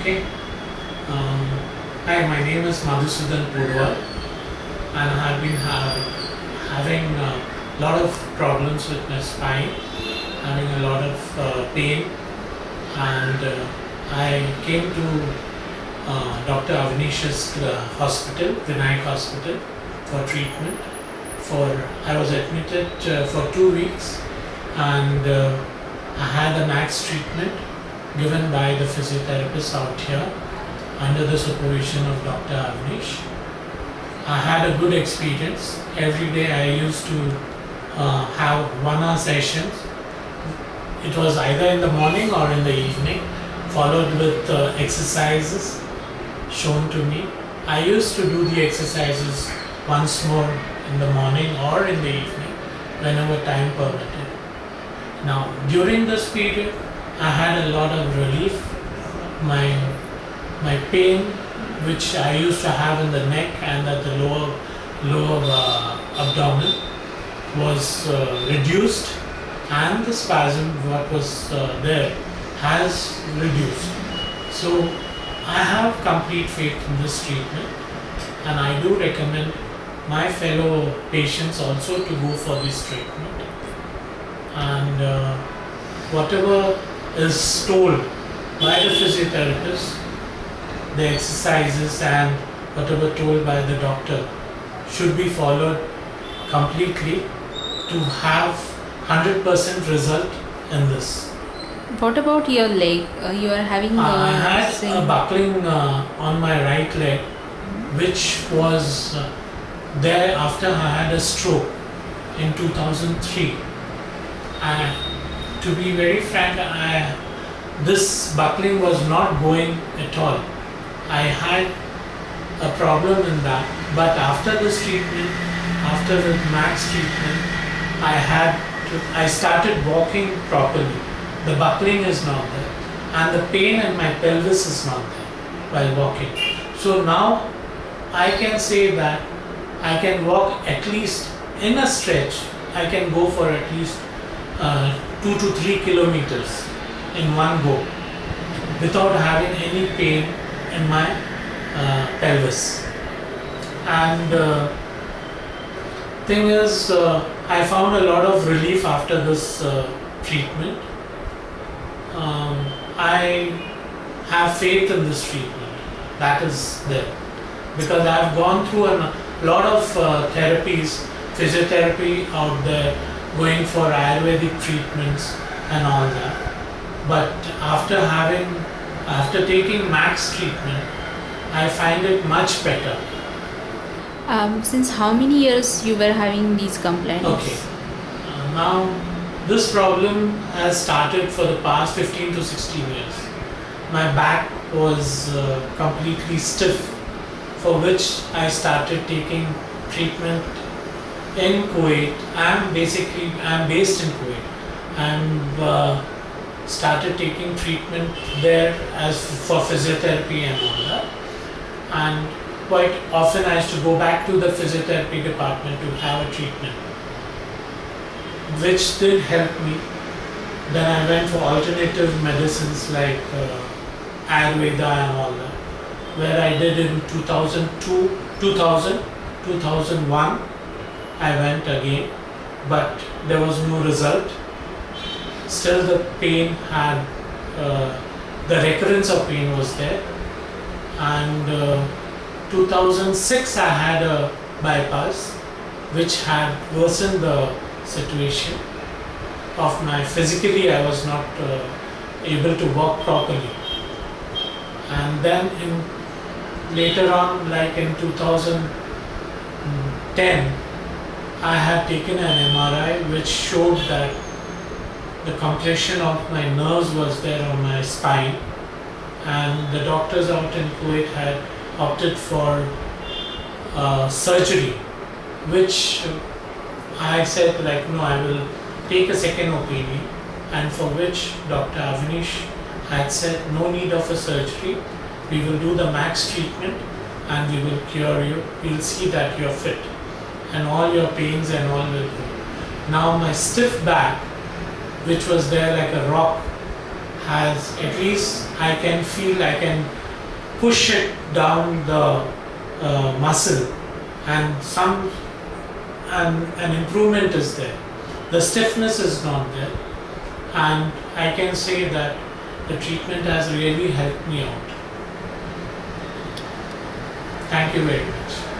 Okay. Um, Hi, my name is Madhusudan Purwal, and I've been having a lot of problems with my spine, having a lot of pain, and I came to Dr. Avanish's hospital, Vinayak Hospital, for treatment. I was admitted for 2 weeks, and I had a max treatment given by the physiotherapist out here under the supervision of Dr. Avnish. I had a good experience. Every day I used to have 1 hour sessions. It was either in the morning or in the evening, followed with exercises shown to me. I used to do the exercises once more in the morning or in the evening, whenever time permitted. Now, during this period, I had a lot of relief. My pain, which I used to have in the neck and at the lower abdomen, was reduced, and the spasm what was there has reduced. So I have complete faith in this treatment, and I do recommend my fellow patients also to go for this treatment. And whatever is told by the physiotherapist, the exercises and whatever told by the doctor should be followed completely to have 100% result in this. What about your leg? You are having I had a same- buckling on my right leg, which was there after I had a stroke in 2003. And to be very frank, this buckling was not going at all. I had a problem in that, but after this treatment, after the max treatment, I started walking properly. The buckling is not there, and the pain in my pelvis is not there while walking. So now I can say that I can walk at least in a stretch. I can go for at least 2 to 3 kilometers in one go without having any pain in my pelvis. And thing is, I found a lot of relief after this treatment. I have faith in this treatment. That is there, because I have gone through a lot of therapies, physiotherapy out there, going for Ayurvedic treatments and all that. But after taking max treatment, I find it much better. Since how many years you were having these complaints? Okay. Now, this problem has started for the past 15 to 16 years. My back was completely stiff, for which I started taking treatment in Kuwait. I'm based in Kuwait. I'm started taking treatment there as for physiotherapy and all that. And quite often I used to go back to the physiotherapy department to have a treatment, which did help me. Then I went for alternative medicines like Ayurveda and all that, where I did in 2001. I went again, but there was no result. Still the pain had, the recurrence of pain was there. And 2006 I had a bypass, which had worsened the situation of my physically. I was not able to walk properly. And then later on, like in 2010, I had taken an MRI which showed that the compression of my nerves was there on my spine, and the doctors out in Kuwait had opted for surgery, which I said like no, I will take a second opinion, and for which Dr. Avnish had said no need of a surgery, we will do the max treatment and we will cure you, we'll see that you're fit and all your pains and all will go. Now my stiff back, which was there like a rock, has, at least I can feel, I can push it down the muscle, and an improvement is there. The stiffness is not there, and I can say that the treatment has really helped me out. Thank you very much.